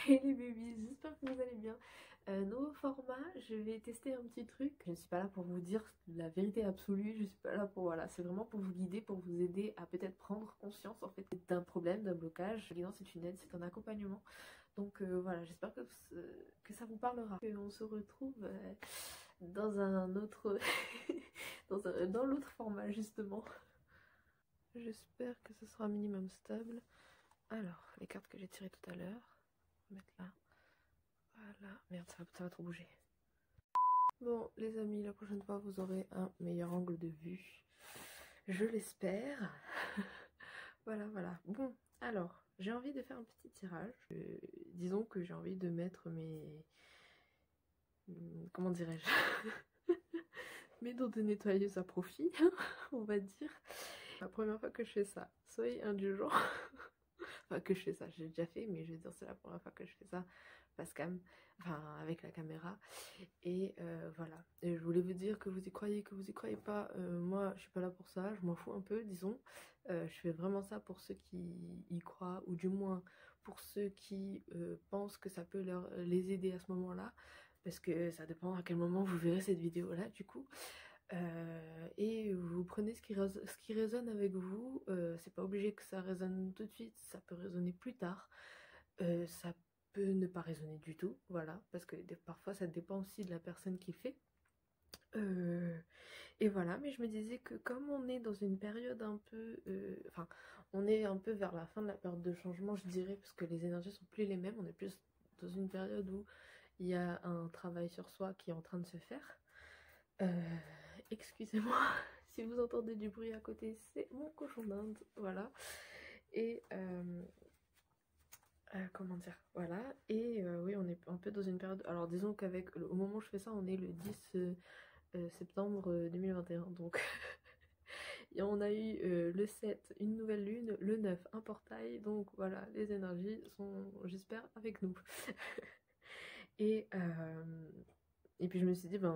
Et les bébés, j'espère que vous allez bien. Nouveau format, je vais tester un petit truc. Je ne suis pas là pour vous dire la vérité absolue, je suis pas là pour... Voilà, c'est vraiment pour vous guider, pour vous aider à peut-être prendre conscience en fait d'un problème, d'un blocage. La guidance, c'est une aide, c'est un accompagnement. Donc voilà, j'espère que ça vous parlera. Et on se retrouve dans un autre... dans l'autre format justement. J'espère que ce sera un minimum stable. Alors, les cartes que j'ai tirées tout à l'heure, on va mettre là. Voilà, merde, ça va trop bouger. Bon, les amis, la prochaine fois, vous aurez un meilleur angle de vue. Je l'espère. Voilà, voilà. Bon, alors, j'ai envie de faire un petit tirage. Disons que j'ai envie de mettre mes... Comment dirais-je? Mes dents de nettoyeuse à profit, on va dire. La première fois que je fais ça, soyez indulgents. Enfin, que je fais ça, j'ai déjà fait, mais je veux dire, c'est la première fois que je fais ça face cam, enfin avec la caméra. Et voilà. Et je voulais vous dire que vous y croyez, que vous y croyez pas. Moi, je suis pas là pour ça, je m'en fous un peu, disons. Je fais vraiment ça pour ceux qui y croient, ou du moins pour ceux qui pensent que ça peut les aider à ce moment-là. Parce que ça dépend à quel moment vous verrez cette vidéo-là, du coup. Et vous prenez ce qui résonne avec vous. C'est pas obligé que ça résonne tout de suite, ça peut résonner plus tard. Ça peut ne pas résonner du tout, voilà, parce que parfois ça dépend aussi de la personne qui fait. Et voilà, mais je me disais que comme on est dans une période un peu... Enfin, on est un peu vers la fin de la période de changement, je dirais, parce que les énergies sont plus les mêmes. On est plus dans une période où il y a un travail sur soi qui est en train de se faire. Excusez-moi si vous entendez du bruit à côté, c'est mon cochon d'Inde, voilà. Et comment dire, voilà. Et oui, on est un peu dans une période. Alors disons qu'avec au moment où je fais ça, on est le 10 septembre 2021, donc et on a eu le 7 une nouvelle lune, le 9 un portail, donc voilà, les énergies sont, j'espère, avec nous. Et et puis je me suis dit, ben,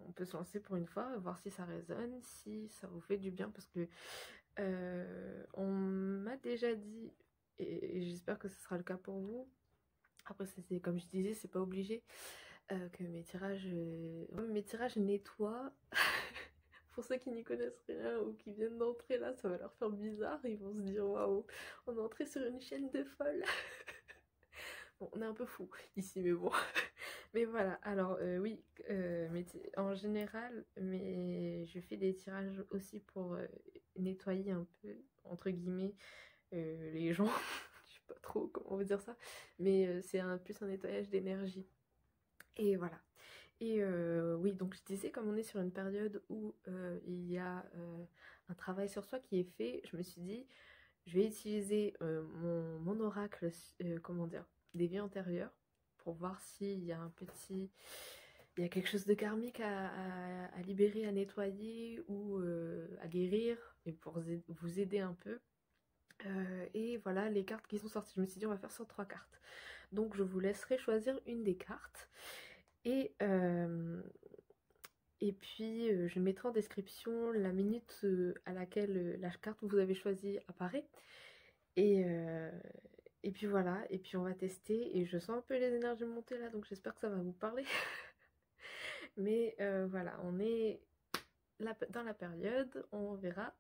on peut se lancer pour une fois, voir si ça résonne, si ça vous fait du bien, parce que on m'a déjà dit, et j'espère que ce sera le cas pour vous, après c'est comme je disais, c'est pas obligé, que mes tirages nettoient. Pour ceux qui n'y connaissent rien ou qui viennent d'entrer là, ça va leur faire bizarre, ils vont se dire waouh, on est entré sur une chaîne de folles. Bon, on est un peu fou ici, mais bon. Mais voilà, alors oui, en général, mais je fais des tirages aussi pour nettoyer un peu, entre guillemets, les gens. Je sais pas trop comment vous dire ça, mais c'est plus un nettoyage d'énergie. Et voilà. Et oui, donc je disais, comme on est sur une période où il y a un travail sur soi qui est fait, je me suis dit, je vais utiliser mon oracle, comment dire, des vies antérieures, pour voir s'il y a il y a quelque chose de karmique à libérer, à nettoyer ou à guérir, et pour vous aider un peu. Et voilà les cartes qui sont sorties. Je me suis dit, on va faire sur 3 cartes. Donc je vous laisserai choisir une des cartes. Et puis, je mettrai en description la minute à laquelle la carte que vous avez choisie apparaît. Et, euh, et puis voilà, et puis on va tester. Et je sens un peu les énergies monter là, donc j'espère que ça va vous parler. Mais voilà, on est dans la période, on verra.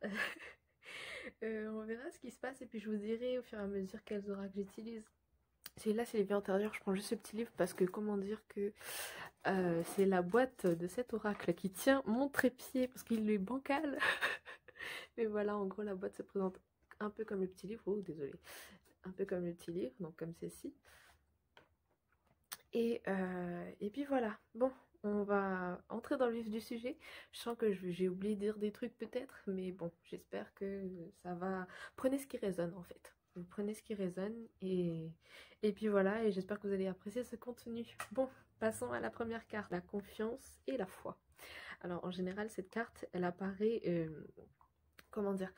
On verra ce qui se passe et puis je vous dirai au fur et à mesure quels oracles j'utilise. Celui-là, c'est les vies antérieures. Je prends juste ce petit livre parce que comment dire que c'est la boîte de cet oracle qui tient mon trépied parce qu'il est bancal. Mais voilà, en gros, la boîte se présente un peu comme le petit livre. Oh, désolé. Un peu comme le petit livre, donc comme ceci. Et puis voilà. Bon, on va entrer dans le vif du sujet. Je sens que j'ai oublié de dire des trucs peut-être, mais bon, j'espère que ça va. Prenez ce qui résonne en fait. Vous prenez ce qui résonne et puis voilà, et j'espère que vous allez apprécier ce contenu. Bon, passons à la première carte, la confiance et la foi. Alors en général, cette carte, elle apparaît, comment dire,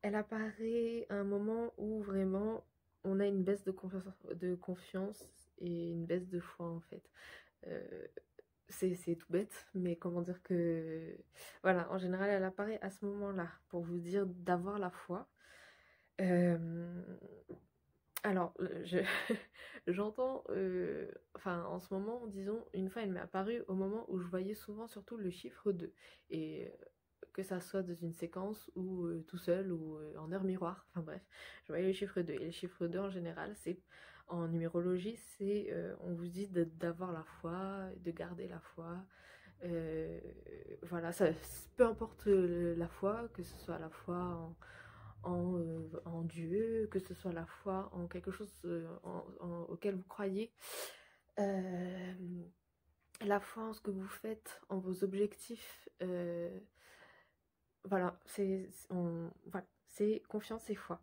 elle apparaît à un moment où vraiment on a une baisse de confiance et une baisse de foi en fait. Euh, c'est tout bête, mais comment dire que... Voilà, en général, elle apparaît à ce moment-là pour vous dire d'avoir la foi. Alors, j'entends, enfin en ce moment, disons, une fois elle m'est apparue au moment où je voyais souvent surtout le chiffre 2. Et que ça soit dans une séquence ou tout seul ou en heure miroir, enfin bref, je voyais le chiffre 2. Et le chiffre 2 en général, c'est en numérologie, c'est on vous dit d'avoir la foi, de garder la foi. Euh, voilà, ça, peu importe la foi, que ce soit la foi en Dieu, que ce soit la foi en quelque chose auquel vous croyez, euh, la foi en ce que vous faites, en vos objectifs. Voilà, voilà, c'est confiance et foi.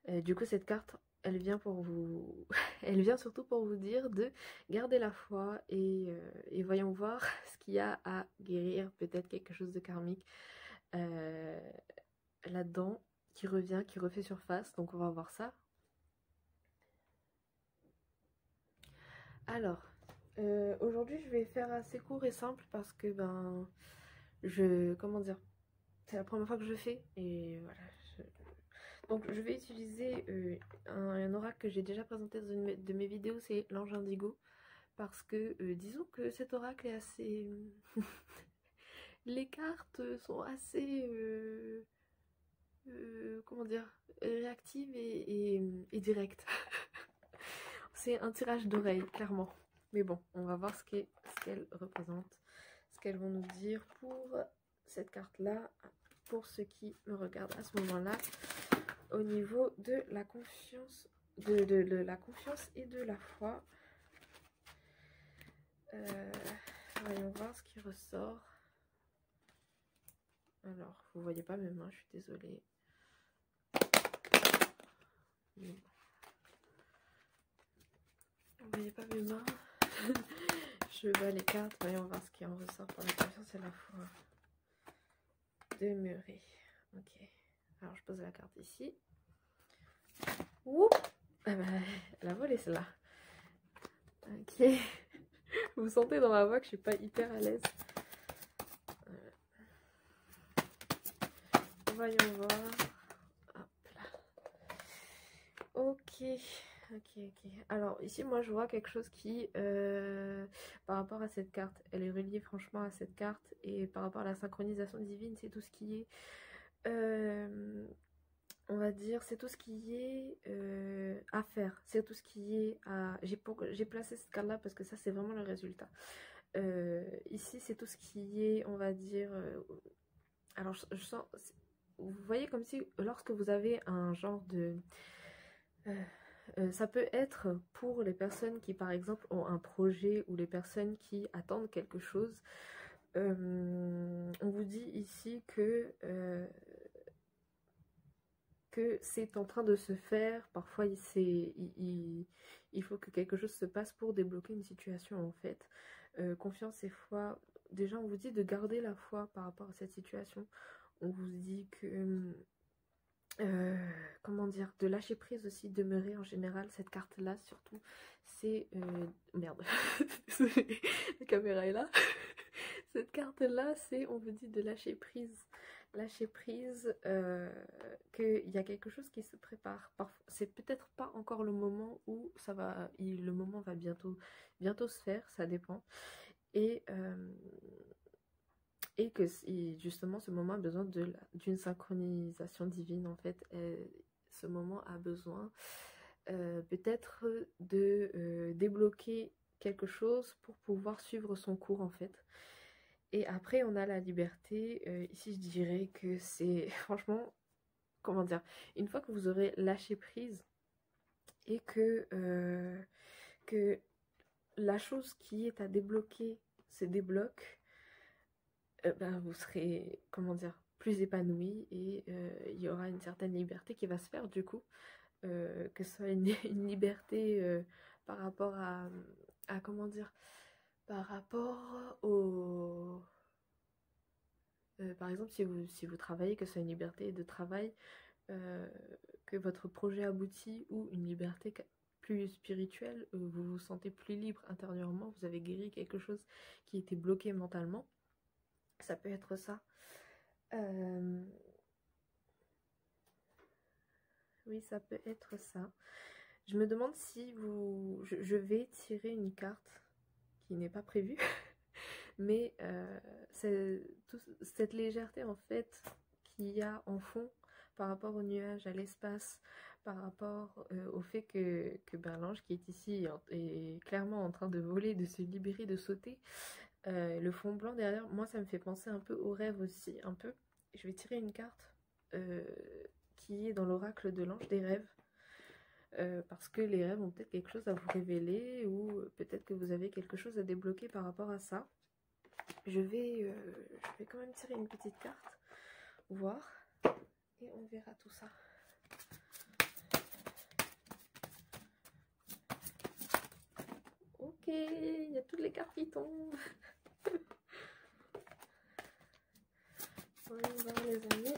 Du coup, cette carte, elle vient pour vous, elle vient surtout pour vous dire de garder la foi et voyons voir ce qu'il y a à guérir, peut-être quelque chose de karmique euh, là-dedans qui revient, qui refait surface. Donc, on va voir ça. Alors, aujourd'hui, je vais faire assez court et simple parce que comment dire, c'est la première fois que je fais et voilà. Donc je vais utiliser un oracle que j'ai déjà présenté dans une de mes vidéos, c'est l'ange indigo. Parce que disons que cet oracle est assez... les cartes sont assez... comment dire, réactives et directes. C'est un tirage d'oreille, clairement. Mais bon, on va voir ce qu'elle représente, ce qu'elles vont nous dire pour cette carte-là, pour ceux qui me regardent à ce moment-là, au niveau de la confiance, de la confiance et de la foi. Voyons voir ce qui ressort. Alors, vous voyez pas mes mains, je suis désolée. Vous voyez pas mes mains. Je bats les cartes, voyons voir ce qui en ressort pour la confiance et la foi. Demeurer. Ok. Alors, je pose la carte ici. Ouh, ah bah, elle a volé celle-là. Ok. Vous sentez dans ma voix que je suis pas hyper à l'aise. Voyons voir. Hop là. Ok. Alors ici, moi, je vois quelque chose qui, par rapport à cette carte, elle est reliée franchement à cette carte. Et par rapport à la synchronisation divine, c'est tout ce qui est... on va dire, c'est tout ce qui est à faire. C'est tout ce qui est à... J'ai placé cette carte-là parce que ça, c'est vraiment le résultat. Ici, c'est tout ce qui est, on va dire... alors, je sens... Vous voyez comme si, lorsque vous avez un genre de... ça peut être pour les personnes qui, par exemple, ont un projet ou les personnes qui attendent quelque chose. On vous dit ici que c'est en train de se faire. Parfois, il faut que quelque chose se passe pour débloquer une situation, en fait. Confiance et foi. Déjà, on vous dit de garder la foi par rapport à cette situation. On vous dit que... comment dire, de lâcher prise aussi, demeurer en général, cette carte-là surtout, c'est... merde, la caméra est là. Cette carte-là, c'est, on vous dit de lâcher prise, qu'il y a quelque chose qui se prépare. C'est peut-être pas encore le moment où ça va, le moment va bientôt se faire, ça dépend. Et que justement ce moment a besoin d'une synchronisation divine en fait. Ce moment a besoin peut-être de débloquer quelque chose pour pouvoir suivre son cours en fait. Et après on a la liberté. Ici je dirais que c'est franchement, comment dire, une fois que vous aurez lâché prise et que la chose qui est à débloquer se débloque, vous serez, comment dire, plus épanoui et il y aura une certaine liberté qui va se faire du coup, que ce soit une liberté par rapport à, comment dire, par rapport au... par exemple, si vous travaillez, que ce soit une liberté de travail, que votre projet aboutit, ou une liberté plus spirituelle, vous vous sentez plus libre intérieurement, vous avez guéri quelque chose qui était bloqué mentalement. Ça peut être ça. Oui, ça peut être ça. Je me demande si je vais tirer une carte qui n'est pas prévue, mais cette légèreté en fait qu'il y a en fond par rapport aux nuages, à l'espace, par rapport au fait que ben, l'ange qui est ici est clairement en train de voler, de se libérer, de sauter. Le fond blanc derrière, moi ça me fait penser un peu au rêve aussi, un peu. Je vais tirer une carte qui est dans l'oracle de l'ange des rêves. Parce que les rêves ont peut-être quelque chose à vous révéler ou peut-être que vous avez quelque chose à débloquer par rapport à ça. Je vais quand même tirer une petite carte, voir, et on verra tout ça. Ok, il y a toutes les cartes qui tombent. On va voir les amis.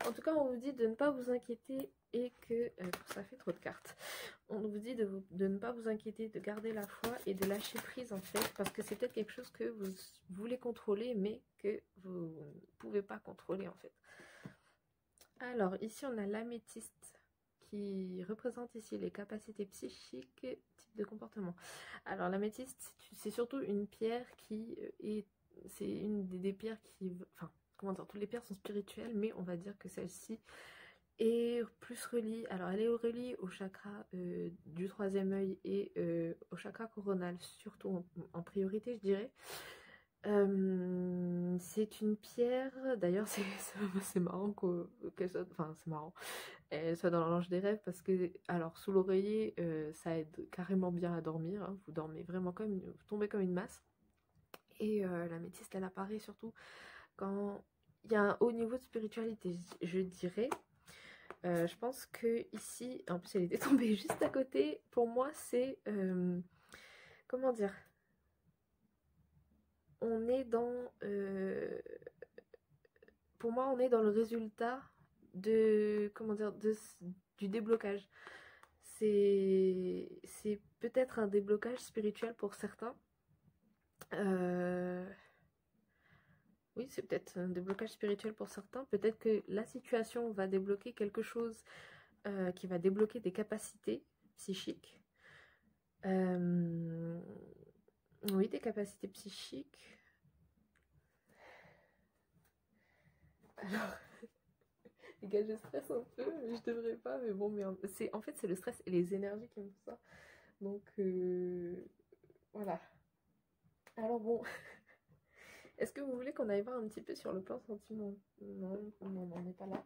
En tout cas, on vous dit de ne pas vous inquiéter et que... ça fait trop de cartes. On vous dit de ne pas vous inquiéter, de garder la foi et de lâcher prise en fait. Parce que c'est peut-être quelque chose que vous voulez contrôler mais que vous ne pouvez pas contrôler en fait. Alors, ici on a l'améthyste qui représente ici les capacités psychiques, type de comportement. Alors, l'améthyste, c'est surtout une pierre qui est... C'est une des pierres qui... Enfin, comment dire, toutes les pierres sont spirituelles, mais on va dire que celle-ci est plus reliée. Alors, elle est reliée au chakra du troisième œil et au chakra coronal, surtout en priorité, je dirais. C'est une pierre, d'ailleurs c'est marrant qu'elle soit, enfin c'est marrant, elle soit dans l'ange des rêves parce que, alors sous l'oreiller ça aide carrément bien à dormir, hein, vous dormez vraiment comme, vous tombez comme une masse, et l'améthyste elle apparaît surtout quand il y a un haut niveau de spiritualité, je dirais. Je pense que ici, en plus elle était tombée juste à côté, pour moi c'est, comment dire, on est dans... pour moi, on est dans le résultat de... Comment dire, du déblocage. C'est peut-être un déblocage spirituel pour certains. Oui, c'est peut-être un déblocage spirituel pour certains. Peut-être que la situation va débloquer quelque chose qui va débloquer des capacités psychiques. Oui, des capacités psychiques. Alors, les gars, je stresse un peu, mais je devrais pas, mais bon, mais en fait, c'est le stress et les énergies qui me font ça. Donc, voilà. Alors bon, est-ce que vous voulez qu'on aille voir un petit peu sur le plan sentiment? Non, on n'est pas là.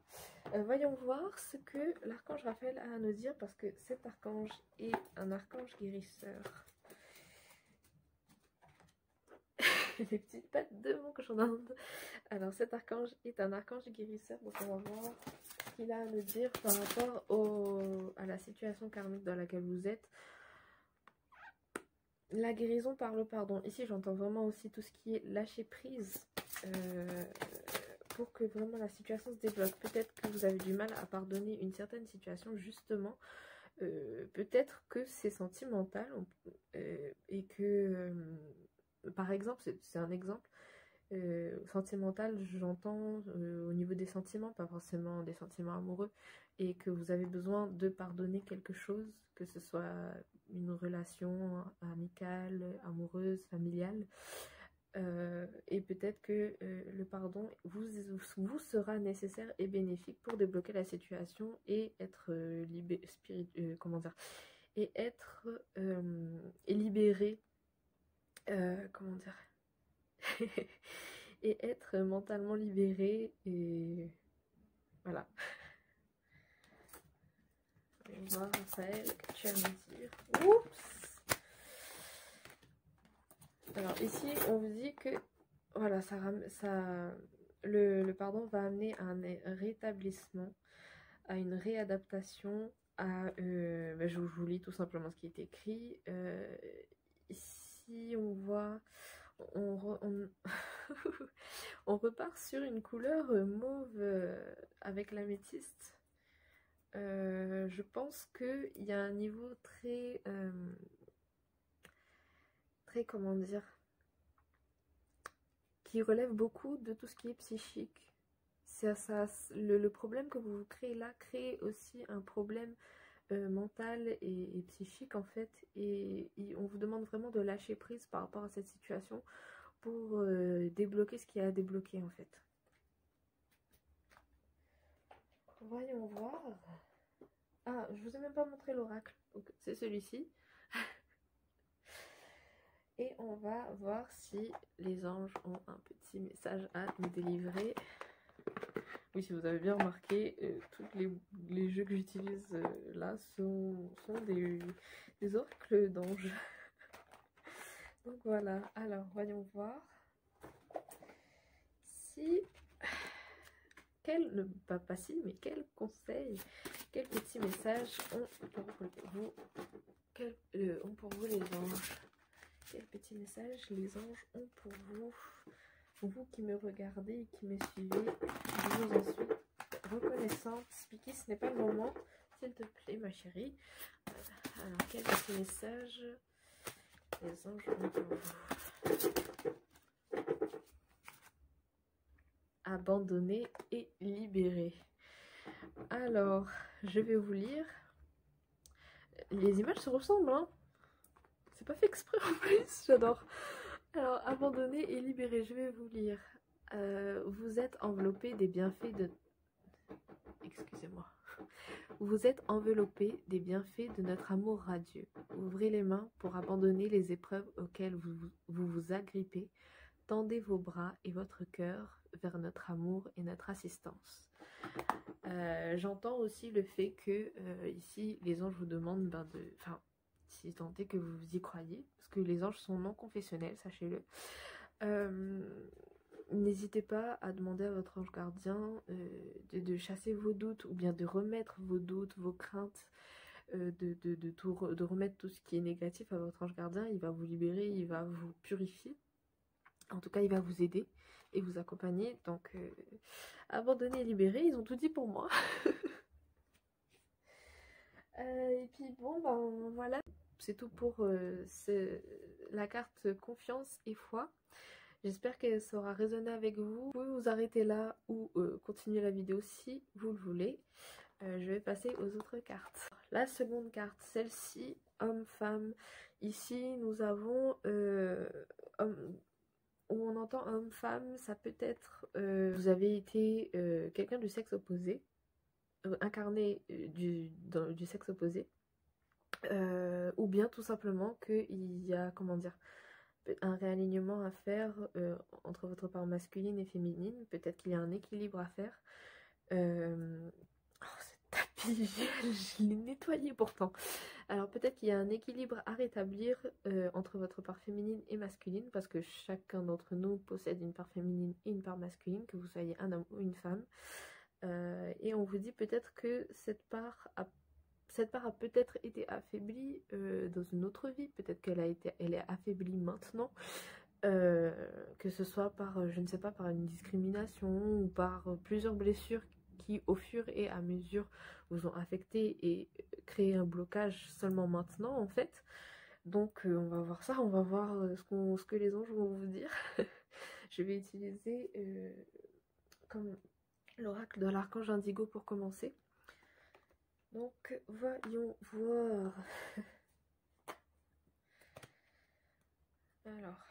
Voyons voir ce que l'archange Raphaël a à nous dire, parce que cet archange est un archange guérisseur. Les petites pattes de mon cochon d'Inde. Alors cet archange est un archange guérisseur, donc on va voir ce qu'il a à nous dire par rapport à la situation karmique dans laquelle vous êtes. La guérison par le pardon. Ici, j'entends vraiment aussi tout ce qui est lâcher prise pour que vraiment la situation se débloque. Peut-être que vous avez du mal à pardonner une certaine situation, justement. Peut-être que c'est sentimental et que, par exemple, c'est un exemple. Sentimental, j'entends au niveau des sentiments, pas forcément des sentiments amoureux, et que vous avez besoin de pardonner quelque chose, que ce soit une relation amicale, amoureuse, familiale, et peut-être que le pardon vous sera nécessaire et bénéfique pour débloquer la situation et être comment dire, et être et libéré, comment dire, et être mentalement libéré, et voilà. On va voir, Raphaël, que tu as à me dire. Oups. Alors ici, on vous dit que voilà, le pardon va amener à un rétablissement, à une réadaptation, à... je vous lis tout simplement ce qui est écrit. Ici, on voit... On repart sur une couleur mauve avec l'améthyste. Je pense qu'il y a un niveau très... très, comment dire, qui relève beaucoup de tout ce qui est psychique. Le problème que vous vous créez là crée aussi un problème mentale et psychique en fait, et on vous demande vraiment de lâcher prise par rapport à cette situation pour débloquer ce qu'il y a à débloquer en fait. Voyons voir. Ah, je vous ai même pas montré l'oracle, c'est celui-ci. Et on va voir si les anges ont un petit message à nous délivrer. Oui, si vous avez bien remarqué, tous les jeux que j'utilise là sont des oracles d'anges. Donc voilà, alors voyons voir si... pas si, mais quel conseil, quel petit message ont pour vous les anges? Quel petit message les anges ont pour vous? Vous qui me regardez et qui me suivez, je vous en suis reconnaissante. Spiky, ce n'est pas le moment, s'il te plaît, ma chérie. Alors, quel petit message les anges ont pour vous? Abandonner et libérer. Alors, je vais vous lire. Les images se ressemblent, hein. C'est pas fait exprès en plus, j'adore. Alors, abandonner et libérer, je vais vous lire. Vous êtes enveloppé des bienfaits de... Excusez-moi. Vous êtes enveloppé des bienfaits de notre amour radieux. Ouvrez les mains pour abandonner les épreuves auxquelles vous agrippez. Tendez vos bras et votre cœur vers notre amour et notre assistance. J'entends aussi le fait que ici, les anges vous demandent enfin, si tant est que vous y croyez, parce que les anges sont non confessionnels, sachez-le. N'hésitez pas à demander à votre ange gardien de chasser vos doutes, ou bien de remettre vos doutes, vos craintes, de remettre tout ce qui est négatif à votre ange gardien. Il va vous libérer, il va vous purifier. En tout cas, il va vous aider et vous accompagner. Donc, abandonner et libérer, ils ont tout dit pour moi. Et puis bon, ben voilà. C'est tout pour la carte confiance et foi. J'espère qu'elle saura résonner avec vous. Vous pouvez vous arrêter là ou continuer la vidéo si vous le voulez. Je vais passer aux autres cartes. La seconde carte, celle-ci, homme-femme. Ici, nous avons où on entend homme-femme, ça peut être vous avez été quelqu'un du sexe opposé, incarné du sexe opposé, ou bien tout simplement qu'il y a, comment dire, un réalignement à faire entre votre part masculine et féminine. Peut-être qu'il y a un équilibre à faire. Oh, ce tapis, je l'ai nettoyé pourtant. Alors peut-être qu'il y a un équilibre à rétablir entre votre part féminine et masculine, parce que chacun d'entre nous possède une part féminine et une part masculine, que vous soyez un homme ou une femme. Et on vous dit peut-être que cette part a peut-être été affaiblie dans une autre vie. Peut-être elle est affaiblie maintenant, que ce soit par, je ne sais pas, par une discrimination ou par plusieurs blessures qui, au fur et à mesure, vous ont affecté et créé un blocage seulement maintenant, en fait. Donc, on va voir ça, on va voir ce que les anges vont vous dire. Je vais utiliser comme l'oracle de l'archange Indigo pour commencer. Donc, voyons voir. Alors.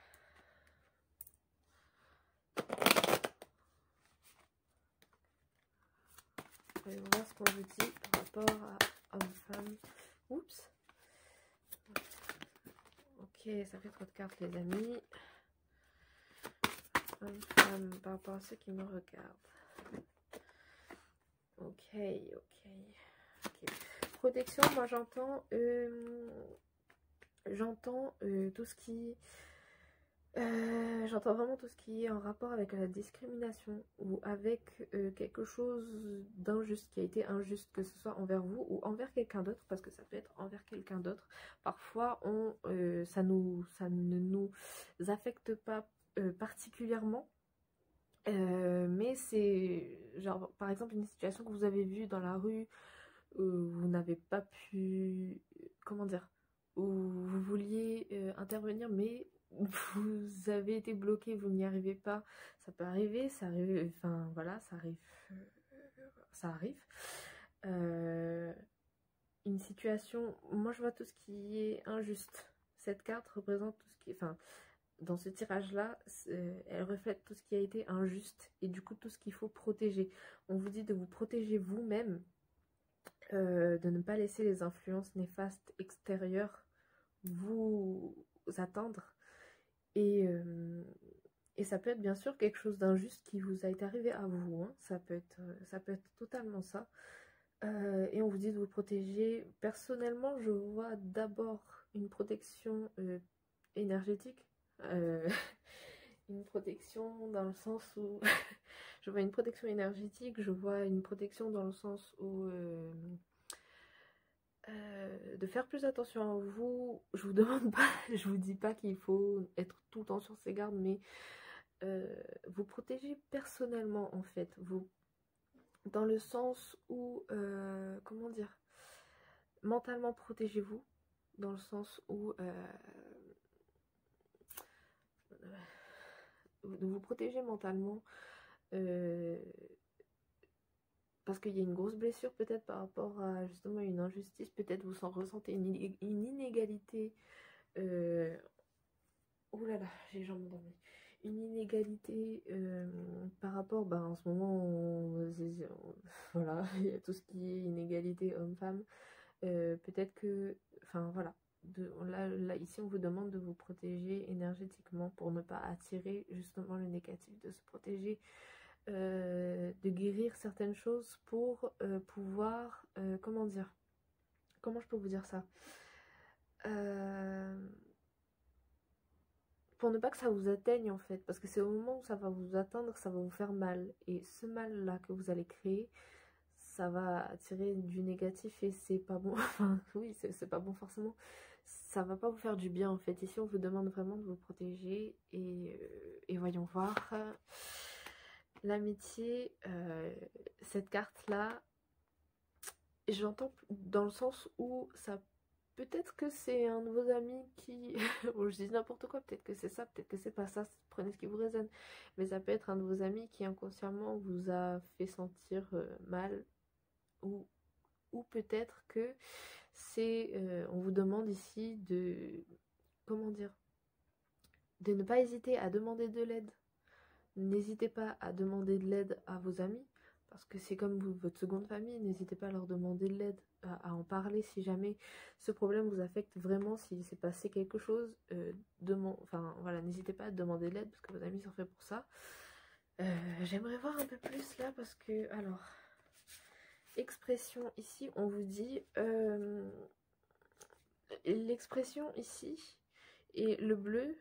Voyons voir ce qu'on vous dit par rapport à homme-femme. Oups. Ok, ça fait trop de cartes, les amis. Homme-femme, par rapport à ceux qui me regardent. Ok. Protection, moi j'entends tout ce qui... j'entends vraiment tout ce qui est en rapport avec la discrimination ou avec quelque chose d'injuste, qui a été injuste, que ce soit envers vous ou envers quelqu'un d'autre, parce que ça peut être envers quelqu'un d'autre. Parfois, ça ne nous affecte pas particulièrement, mais c'est genre, par exemple, une situation que vous avez vue dans la rue, vous n'avez pas pu, comment dire, où vous vouliez intervenir, mais vous avez été bloqué, vous n'y arrivez pas. Ça peut arriver, ça arrive, enfin voilà, ça arrive. une situation, moi je vois tout ce qui est injuste. Cette carte représente tout ce qui est, enfin, dans ce tirage-là, elle reflète tout ce qui a été injuste et du coup tout ce qu'il faut protéger. On vous dit de vous protéger vous-même, de ne pas laisser les influences néfastes extérieures vous atteindre. Et ça peut être bien sûr quelque chose d'injuste qui vous a été arrivé à vous, hein. Ça peut être totalement ça. Et on vous dit de vous protéger. Personnellement, je vois d'abord une protection énergétique. Une protection dans le sens où... je vois une protection énergétique, je vois une protection dans le sens où... de faire plus attention à vous. Je vous demande pas, je vous dis pas qu'il faut être tout le temps sur ses gardes, mais vous protéger personnellement en fait. Vous, dans le sens où, comment dire, mentalement protégez-vous, dans le sens où de vous protéger mentalement, parce qu'il y a une grosse blessure peut-être par rapport à justement une injustice, peut-être vous en ressentez une inégalité. Oh là là, j'ai les jambes endormies. Une inégalité par rapport, bah, en ce moment, voilà, il y a tout ce qui est inégalité homme-femme. Peut-être que, enfin voilà, là, ici on vous demande de vous protéger énergétiquement pour ne pas attirer justement le négatif, de se protéger, de guérir certaines choses pour pouvoir, comment dire, comment je peux vous dire ça, pour ne pas que ça vous atteigne en fait, parce que c'est au moment où ça va vous atteindre, ça va vous faire mal, et ce mal là que vous allez créer, ça va attirer du négatif et c'est pas bon. Enfin oui, c'est pas bon forcément, ça va pas vous faire du bien en fait. Ici on vous demande vraiment de vous protéger, et voyons voir l'amitié. Cette carte là, j'entends dans le sens où ça, peut-être que c'est un de vos amis qui... bon, je dis n'importe quoi, peut-être que c'est ça, peut-être que c'est pas ça, prenez ce qui vous résonne. Mais ça peut être un de vos amis qui inconsciemment vous a fait sentir mal. Ou, ou peut-être que c'est... on vous demande ici de... comment dire, de ne pas hésiter à demander de l'aide. N'hésitez pas à demander de l'aide à vos amis, parce que c'est comme votre seconde famille. N'hésitez pas à leur demander de l'aide, à en parler si jamais ce problème vous affecte vraiment, s'il s'est passé quelque chose. Enfin voilà, n'hésitez pas à demander de l'aide, parce que vos amis sont faits pour ça. J'aimerais voir un peu plus là, parce que, alors, expression ici, on vous dit, l'expression ici, et le bleu,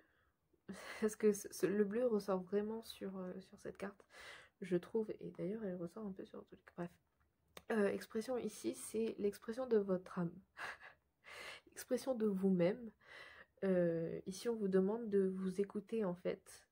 parce que le bleu ressort vraiment sur cette carte, je trouve, et d'ailleurs elle ressort un peu sur tout. Bref, expression ici, c'est l'expression de votre âme, expression de vous-même. Ici on vous demande de vous écouter en fait,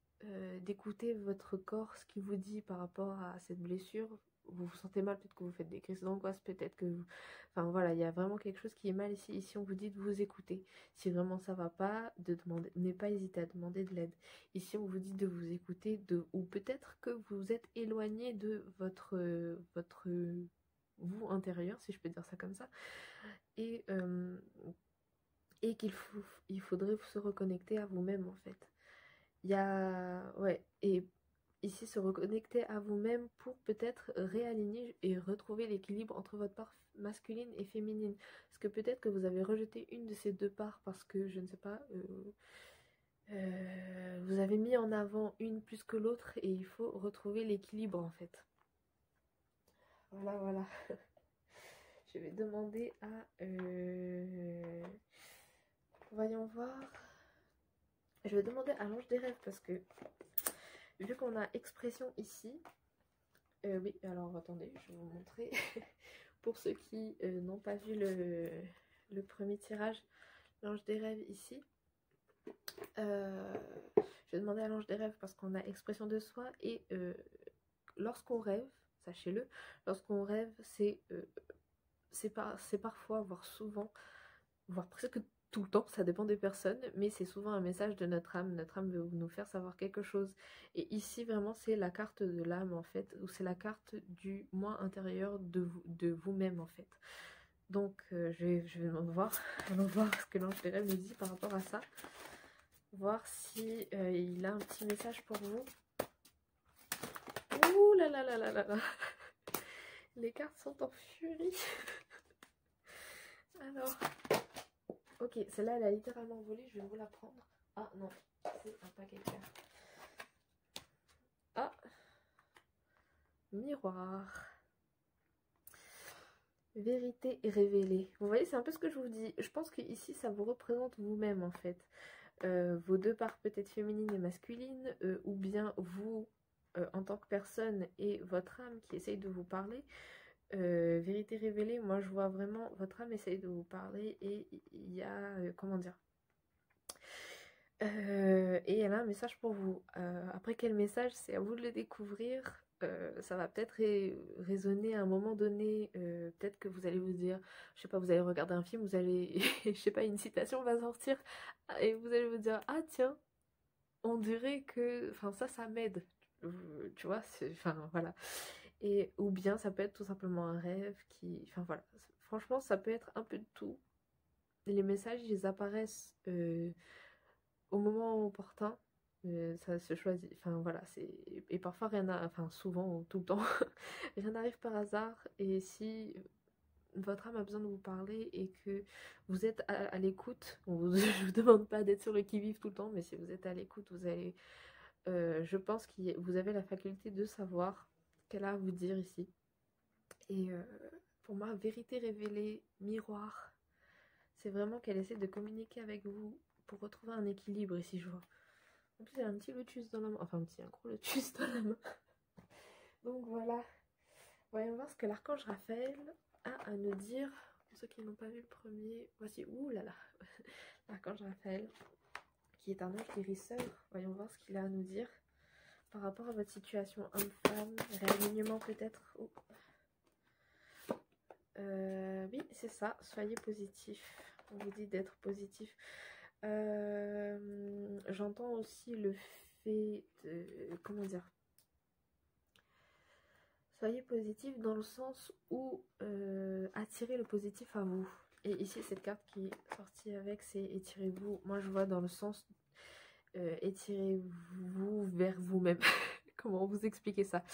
d'écouter votre corps, ce qu'il vous dit par rapport à cette blessure. Vous vous sentez mal, peut-être que vous faites des crises d'angoisse, peut-être que vous... Enfin voilà, il y a vraiment quelque chose qui est mal ici. Ici on vous dit de vous écouter. Si vraiment ça va pas, de demander, n'ayez pas hésité à demander de l'aide. Ici on vous dit de vous écouter, ou peut-être que vous êtes éloigné de votre vous intérieur, si je peux dire ça comme ça. Et il faudrait se reconnecter à vous-même en fait. Il y a... Ouais, et ici se reconnecter à vous-même pour peut-être réaligner et retrouver l'équilibre entre votre part masculine et féminine. Parce que peut-être que vous avez rejeté une de ces deux parts parce que, je ne sais pas, vous avez mis en avant une plus que l'autre et il faut retrouver l'équilibre en fait. Voilà, voilà. Je vais demander à... voyons voir. Je vais demander à l'ange des rêves parce que vu qu'on a expression ici, oui, alors attendez, je vais vous montrer. Pour ceux qui n'ont pas vu le premier tirage, l'ange des rêves ici. Je vais demander à l'ange des rêves parce qu'on a expression de soi et lorsqu'on rêve, sachez-le, lorsqu'on rêve, c'est parfois, voire souvent, voire presque tout le temps, ça dépend des personnes, mais c'est souvent un message de notre âme. Notre âme veut nous faire savoir quelque chose. Et ici, vraiment, c'est la carte de l'âme, en fait, ou c'est la carte du moi intérieur de vous-même, en fait. Donc je vais voir, allons voir ce que l'ange Pérel me dit par rapport à ça. Voir si il a un petit message pour vous. Ouh là là là là là là. Les cartes sont en furie. Alors, ok, celle-là elle a littéralement volé, je vais vous la prendre. Ah non, c'est un paquet de cartes. Ah, miroir. Vérité révélée. Vous voyez, c'est un peu ce que je vous dis. Je pense que ici, ça vous représente vous-même en fait. Vos deux parts peut-être féminines et masculines, ou bien vous en tant que personne et votre âme qui essaye de vous parler. Vérité révélée, moi je vois vraiment votre âme essaye de vous parler et il y a, comment dire, et elle a un message pour vous. Après quel message, c'est à vous de le découvrir. Ça va peut-être résonner à un moment donné. Peut-être que vous allez vous dire, je sais pas, vous allez regarder un film, vous allez, je sais pas, une citation va sortir et vous allez vous dire, ah tiens, on dirait que, enfin ça m'aide. Tu vois, enfin voilà. Et ou bien ça peut être tout simplement un rêve qui, enfin voilà. Franchement, ça peut être un peu de tout. Les messages, ils apparaissent au moment opportun, ça se choisit, enfin voilà, c'est, et parfois rien n'a, enfin souvent, tout le temps, rien n'arrive par hasard, et si votre âme a besoin de vous parler et que vous êtes à l'écoute, je vous demande pas d'être sur le qui-vive tout le temps, mais si vous êtes à l'écoute, vous allez, je pense que vous avez la faculté de savoir ce qu'elle a à vous dire ici, et pour moi, vérité révélée, miroir, c'est vraiment qu'elle essaie de communiquer avec vous pour retrouver un équilibre ici, je vois. En plus, il y a un petit lotus dans la main. Enfin, un gros lotus dans la main. Donc voilà. Voyons voir ce que l'archange Raphaël a à nous dire. Pour ceux qui n'ont pas vu le premier, voici. Ouh là là. L'archange Raphaël, qui est un ange guérisseur. Voyons voir ce qu'il a à nous dire par rapport à votre situation homme-femme. Réalignement peut-être. Oh. Oui, c'est ça. Soyez positif. On vous dit d'être positif. J'entends aussi le fait de, comment dire, soyez positif dans le sens où attirez le positif à vous. Et ici cette carte qui est sortie avec, c'est étirez-vous. Moi je vois dans le sens étirez-vous vers vous-même. Comment vous expliquer ça?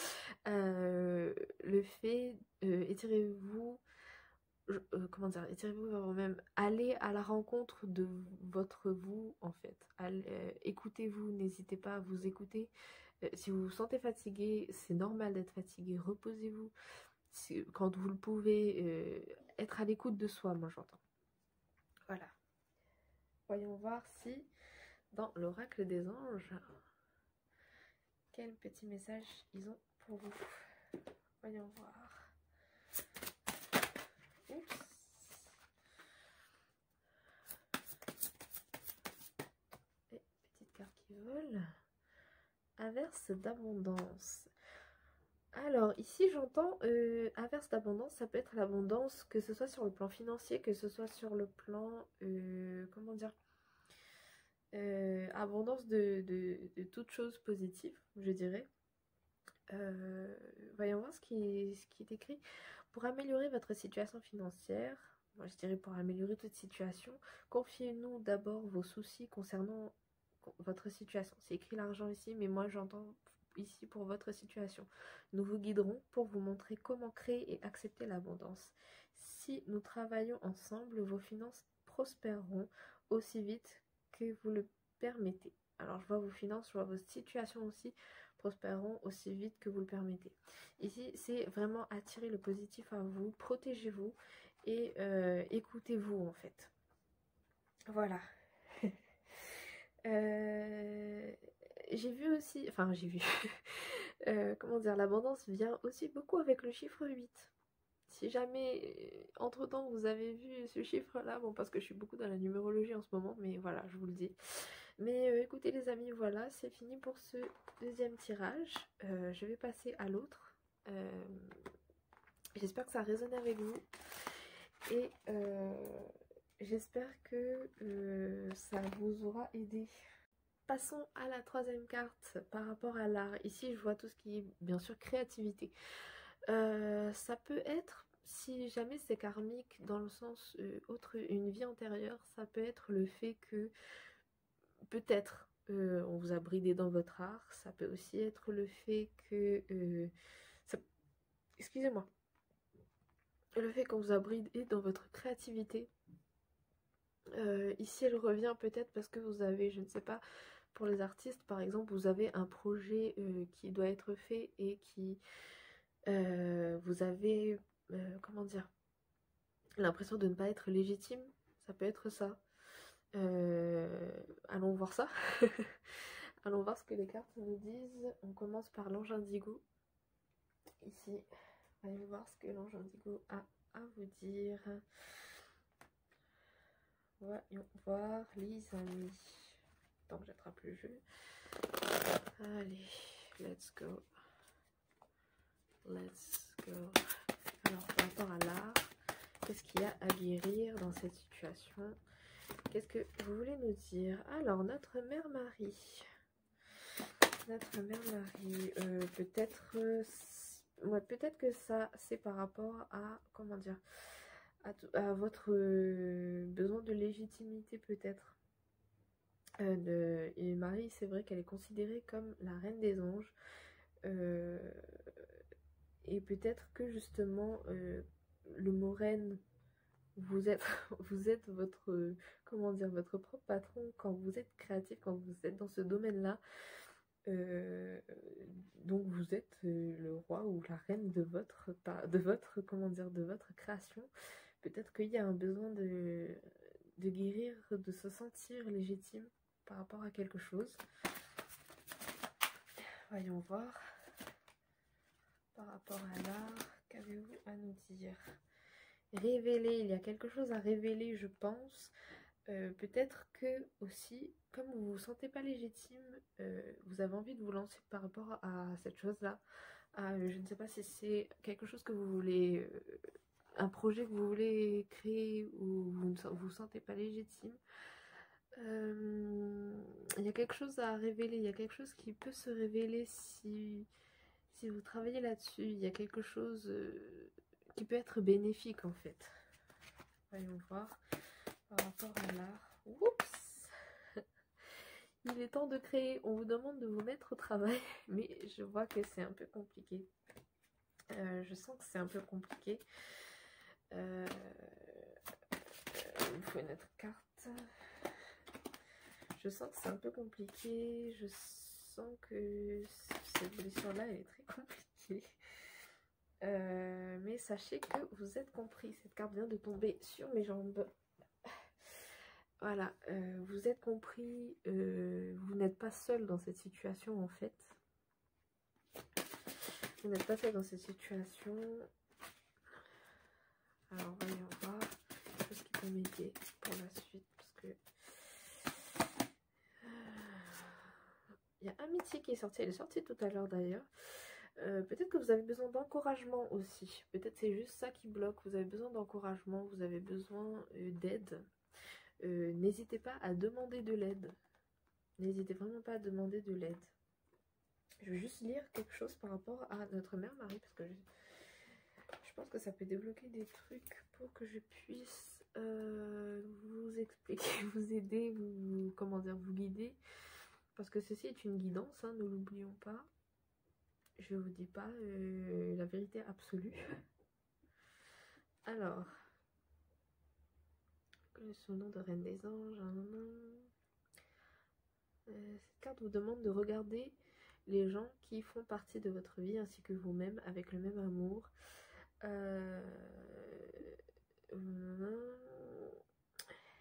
Le fait étirez-vous, comment dire, étirez-vous vers vous-même, allez à la rencontre de votre vous en fait, écoutez-vous, n'hésitez pas à vous écouter. Si vous vous sentez fatigué, c'est normal d'être fatigué, reposez-vous. Quand vous le pouvez, être à l'écoute de soi, moi j'entends. Voilà. Voyons voir si dans l'oracle des anges, quel petit message ils ont pour vous. Voyons voir. Oups. Et petite carte qui vole. Averse d'abondance. Alors ici j'entends averse d'abondance, ça peut être l'abondance, que ce soit sur le plan financier, que ce soit sur le plan, comment dire, abondance de toutes choses positives, je dirais. Voyons voir ce qui est écrit. Pour améliorer votre situation financière, moi je dirais pour améliorer toute situation, confiez-nous d'abord vos soucis concernant votre situation. C'est écrit l'argent ici, mais moi j'entends ici pour votre situation. Nous vous guiderons pour vous montrer comment créer et accepter l'abondance. Si nous travaillons ensemble, vos finances prospéreront aussi vite que vous le permettez. Alors je vois vos finances, je vois vos situations aussi prospéreront aussi vite que vous le permettez. Ici, c'est vraiment attirer le positif à vous, protégez-vous et écoutez-vous en fait. Voilà. J'ai vu aussi, enfin j'ai vu, comment dire, l'abondance vient aussi beaucoup avec le chiffre 8. Si jamais, entre-temps, vous avez vu ce chiffre-là, bon, parce que je suis beaucoup dans la numérologie en ce moment, mais voilà, je vous le dis. Mais écoutez les amis, voilà, c'est fini pour ce deuxième tirage. Je vais passer à l'autre. J'espère que ça a résonné avec vous. Et j'espère que ça vous aura aidé. Passons à la troisième carte par rapport à l'art. Ici, je vois tout ce qui est, bien sûr, créativité. Ça peut être si jamais c'est karmique dans le sens autre, une vie antérieure, ça peut être le fait que peut-être on vous a bridé dans votre art, ça peut aussi être le fait que excusez-moi, le fait qu'on vous a bridé dans votre créativité. Ici elle revient peut-être parce que vous avez, je ne sais pas, pour les artistes par exemple, vous avez un projet qui doit être fait et qui vous avez comment dire, l'impression de ne pas être légitime, ça peut être ça. Allons voir ça. Allons voir ce que les cartes nous disent. On commence par l'ange indigo. Ici, allons voir ce que l'ange indigo a à vous dire. Voyons voir les amis. Tant que j'attrape le jeu. Allez, let's go. Let's go. Alors, par rapport à l'art, qu'est-ce qu'il y a à guérir dans cette situation? Qu'est-ce que vous voulez nous dire? Alors, notre mère Marie. Notre mère Marie, peut-être ouais, peut-être que ça, c'est par rapport à, comment dire, à votre besoin de légitimité peut-être. Et Marie, c'est vrai qu'elle est considérée comme la reine des anges. Et peut-être que justement, le mot reine, vous êtes, vous êtes votre, comment dire, votre propre patron quand vous êtes créatif, quand vous êtes dans ce domaine-là. Donc vous êtes le roi ou la reine de votre, comment dire, de votre création. Peut-être qu'il y a un besoin de guérir, de se sentir légitime par rapport à quelque chose. Voyons voir. Par rapport à l'art, qu'avez-vous à nous dire? Révéler, il y a quelque chose à révéler, je pense. Peut-être que aussi, comme vous ne vous sentez pas légitime, vous avez envie de vous lancer par rapport à cette chose-là. Je ne sais pas si c'est quelque chose que vous voulez, un projet que vous voulez créer ou vous ne vous sentez pas légitime. Il y a quelque chose à révéler, il y a quelque chose qui peut se révéler si vous travaillez là-dessus. Il y a quelque chose qui peut être bénéfique en fait. Voyons voir par rapport à l'art. Oups! Il est temps de créer. On vous demande de vous mettre au travail, mais je vois que c'est un peu compliqué. Je sens que c'est un peu compliqué. Il faut une autre carte. Je sens que c'est un peu compliqué. Je sens que cette blessure-là, elle est très compliquée. Mais sachez que vous êtes compris. Cette carte vient de tomber sur mes jambes. Voilà, vous êtes compris, vous n'êtes pas seul dans cette situation en fait. Vous n'êtes pas seul dans cette situation. Alors voyons voir ce qui peut m'aider pour la suite. Parce que il y a Amitié qui est sorti, elle est sortie tout à l'heure d'ailleurs. Peut-être que vous avez besoin d'encouragement aussi. Peut-être c'est juste ça qui bloque. Vous avez besoin d'encouragement, vous avez besoin d'aide. N'hésitez pas à demander de l'aide. N'hésitez vraiment pas à demander de l'aide. Je vais juste lire quelque chose par rapport à notre mère Marie, parce que je pense que ça peut débloquer des trucs pour que je puisse vous expliquer, vous aider, vous, comment dire, vous guider. Parce que ceci est une guidance, hein, ne l'oublions pas. Je vous dis pas la vérité absolue. Alors, ce nom de Reine des Anges. Cette carte vous demande de regarder les gens qui font partie de votre vie ainsi que vous-même avec le même amour.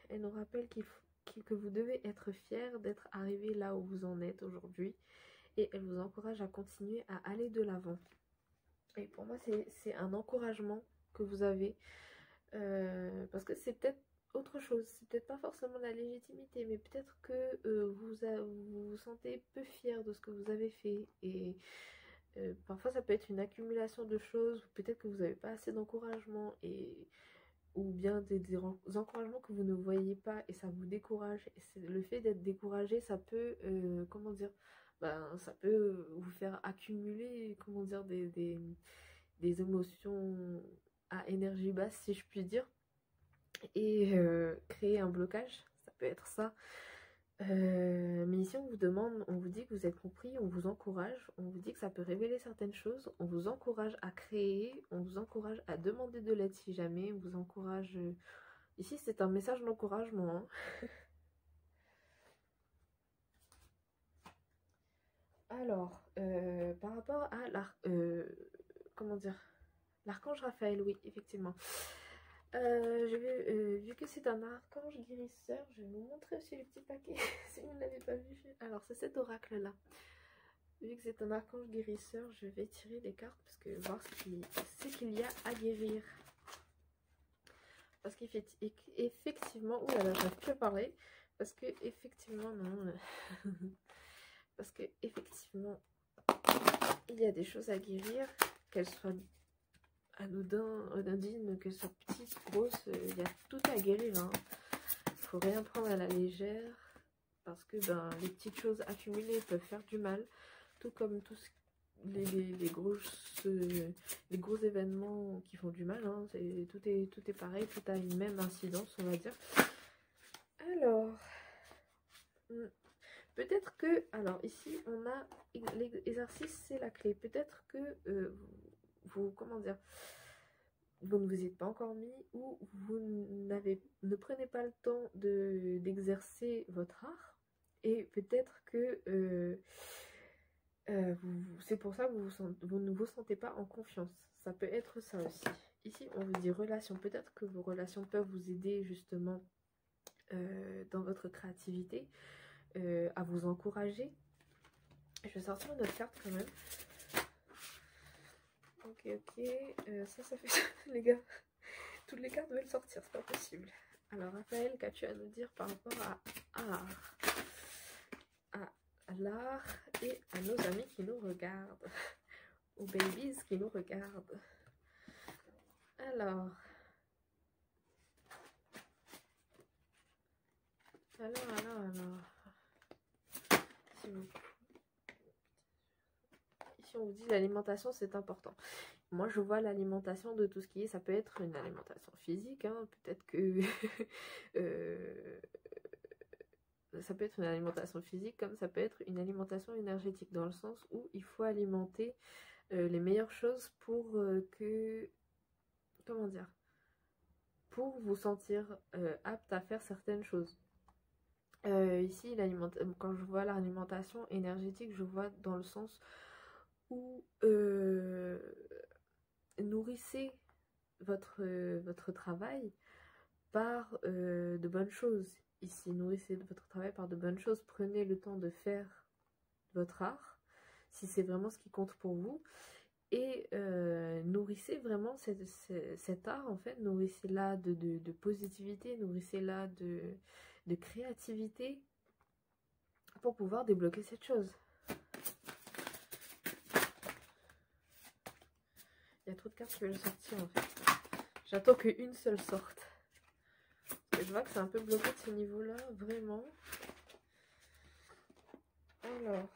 Elle nous rappelle que vous devez être fier d'être arrivé là où vous en êtes aujourd'hui et elle vous encourage à continuer à aller de l'avant. Et pour moi c'est un encouragement que vous avez parce que c'est peut-être autre chose, c'est peut-être pas forcément la légitimité, mais peut-être que vous vous sentez peu fier de ce que vous avez fait et parfois ça peut être une accumulation de choses, peut-être que vous n'avez pas assez d'encouragement ou bien des encouragements que vous ne voyez pas et ça vous décourage. Et le fait d'être découragé, ça peut, comment dire, ben, ça peut vous faire accumuler, comment dire, des émotions à énergie basse, si je puis dire, et créer un blocage, ça peut être ça. Mais ici on vous demande, on vous dit que vous êtes compris, on vous encourage, on vous dit que ça peut révéler certaines choses, on vous encourage à créer, on vous encourage à demander de l'aide si jamais, on vous encourage... Ici c'est un message d'encouragement, hein. Alors, par rapport à comment dire, l'archange Raphaël, oui, effectivement. Vu que c'est un archange guérisseur, je vais vous montrer aussi le petit paquet si vous ne l'avez pas vu. Alors, c'est cet oracle-là. Vu que c'est un archange guérisseur, je vais tirer les cartes parce que voir ce qu'il y a à guérir. Parce qu'effectivement, ouh là là, j'arrive plus à parler. Parce que effectivement, non. Parce que effectivement, il y a des choses à guérir, qu'elles soient anodines, qu'elles soient petites, grosses, il y a tout à guérir, hein. Faut rien prendre à la légère, parce que ben, les petites choses accumulées peuvent faire du mal, tout comme tous les gros événements qui font du mal, hein. Tout est pareil, tout a une même incidence, on va dire. Alors, peut-être que, alors ici on a l'exercice, c'est la clé. Peut-être que vous, comment dire, vous ne vous y êtes pas encore mis, ou vous ne prenez pas le temps d'exercer votre art, et peut-être que c'est pour ça que vous ne vous sentez pas en confiance. Ça peut être ça aussi. Ici on vous dit relations. Peut-être que vos relations peuvent vous aider justement dans votre créativité, à vous encourager. Je vais sortir une autre carte quand même. Ok, ça fait... les gars, toutes les cartes veulent sortir, c'est pas possible. Alors Raphaël, qu'as-tu à nous dire par rapport à l'art et à nos amis qui nous regardent, aux babies qui nous regardent? Alors, ici on vous dit l'alimentation c'est important. Moi, je vois l'alimentation de tout ce qui est... Ça peut être une alimentation physique, hein, peut-être que... ça peut être une alimentation physique, comme ça peut être une alimentation énergétique, dans le sens où il faut alimenter les meilleures choses pour que... Comment dire? Pour vous sentir apte à faire certaines choses. Ici, quand je vois l'alimentation énergétique, je vois dans le sens où... nourrissez votre travail par de bonnes choses. Ici, nourrissez votre travail par de bonnes choses. Prenez le temps de faire votre art, si c'est vraiment ce qui compte pour vous. Et nourrissez vraiment cet art, en fait. Nourrissez-la de positivité, nourrissez-la de créativité pour pouvoir débloquer cette chose. Il y a trop de cartes qui veulent sortir en fait. J'attends qu'une seule sorte. Et je vois que c'est un peu bloqué de ce niveau-là, vraiment. Alors.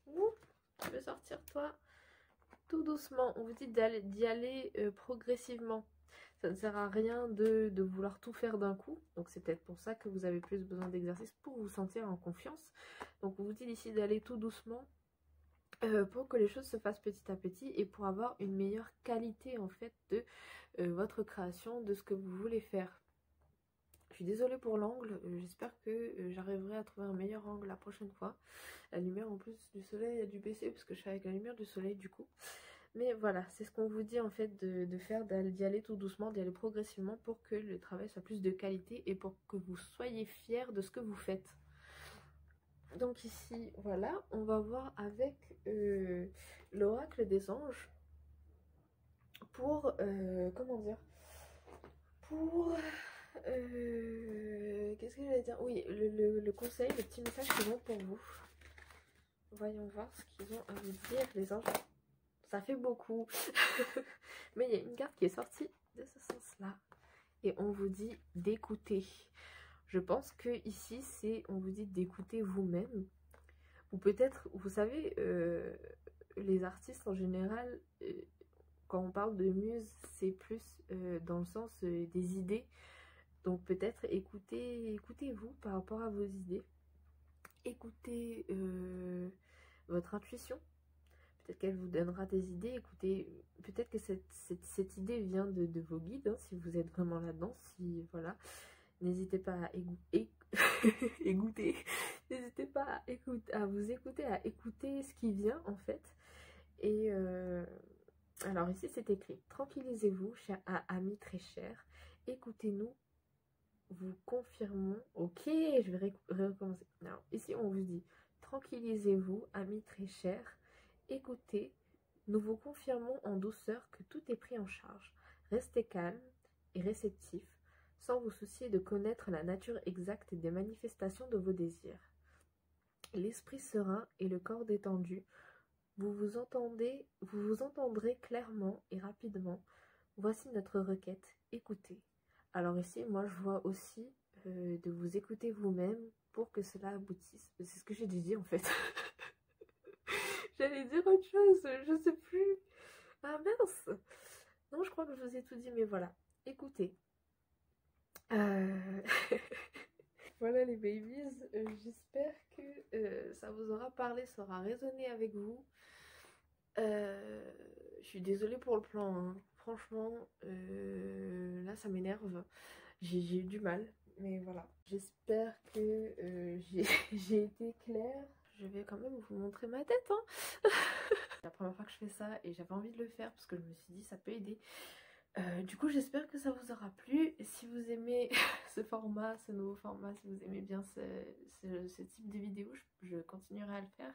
Ouh, tu veux sortir toi? Tout doucement. On vous dit d'y aller progressivement. Ça ne sert à rien de vouloir tout faire d'un coup. Donc c'est peut-être pour ça que vous avez plus besoin d'exercice pour vous sentir en confiance. Donc on vous dit ici d'aller tout doucement. Pour que les choses se fassent petit à petit et pour avoir une meilleure qualité en fait de votre création, de ce que vous voulez faire. Je suis désolée pour l'angle, j'espère que j'arriverai à trouver un meilleur angle la prochaine fois. La lumière en plus du soleil a dû baisser parce que je suis avec la lumière du soleil du coup. Mais voilà, c'est ce qu'on vous dit en fait de faire, d'y aller tout doucement, d'y aller progressivement pour que le travail soit plus de qualité et pour que vous soyez fiers de ce que vous faites. Donc ici, voilà, on va voir avec l'oracle des anges pour, comment dire, pour, qu'est-ce que j'allais dire? Oui, le conseil, le petit message qu'ils ont pour vous. Voyons voir ce qu'ils ont à vous dire, les anges. Ça fait beaucoup. Mais il y a une carte qui est sortie de ce sens-là. Et on vous dit d'écouter. Je pense que ici, on vous dit d'écouter vous-même. Ou peut-être, vous savez, les artistes en général, quand on parle de muse, c'est plus dans le sens des idées. Donc peut-être écoutez-vous par rapport à vos idées. Écoutez votre intuition. Peut-être qu'elle vous donnera des idées. Écoutez, peut-être que cette idée vient de vos guides, hein, si vous êtes vraiment là-dedans. Si, voilà. N'hésitez pas à écouter. N'hésitez pas à vous écouter, à écouter ce qui vient en fait. Et alors ici c'est écrit: tranquillisez-vous, cher ami très cher. Écoutez-nous, vous confirmons. Ok, je vais recommencer. Alors ici on vous dit: tranquillisez-vous, ami très cher. Écoutez, nous vous confirmons en douceur que tout est pris en charge. Restez calme et réceptif, sans vous soucier de connaître la nature exacte des manifestations de vos désirs. L'esprit serein et le corps détendu, vous vous entendrez clairement et rapidement. Voici notre requête, écoutez. Alors ici, moi je vois aussi de vous écouter vous-même pour que cela aboutisse. C'est ce que j'ai dit en fait. J'allais dire autre chose, je sais plus. Ah mince. Non, je crois que je vous ai tout dit, mais voilà. Écoutez. Voilà les babies, j'espère que ça vous aura parlé, ça aura résonné avec vous. Je suis désolée pour le plan, hein. Franchement, là ça m'énerve. J'ai eu du mal, mais voilà. J'espère que j'ai été claire. Je vais quand même vous montrer ma tête, hein. C'est la première fois que je fais ça et j'avais envie de le faire parce que je me suis dit ça peut aider. Du coup j'espère que ça vous aura plu. Si vous aimez ce format, ce nouveau format, si vous aimez bien ce type de vidéo, je continuerai à le faire.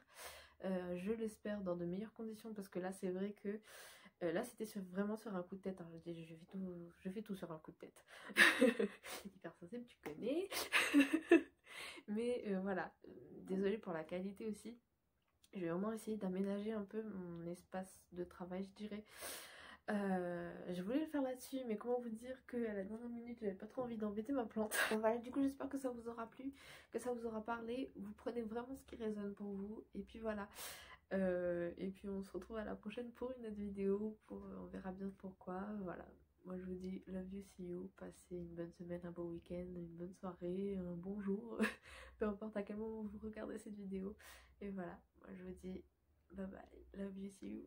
Je l'espère dans de meilleures conditions parce que là c'est vrai que là c'était vraiment sur un coup de tête, hein. Je fais tout sur un coup de tête. Hypersensible, tu connais. Mais voilà, désolée pour la qualité aussi. Je vais vraiment essayer d'aménager un peu mon espace de travail, je dirais. Je voulais le faire là-dessus, mais comment vous dire qu'à la dernière minute j'avais pas trop envie d'embêter ma plante. Voilà, du coup j'espère que ça vous aura plu, que ça vous aura parlé. Vous prenez vraiment ce qui résonne pour vous, et puis voilà. Et puis on se retrouve à la prochaine pour une autre vidéo, on verra bien pourquoi. Voilà, moi je vous dis love you, see you, passez une bonne semaine, un beau week-end, une bonne soirée, un bon jour, peu importe à quel moment vous regardez cette vidéo. Et voilà, moi je vous dis bye bye, love you, see you.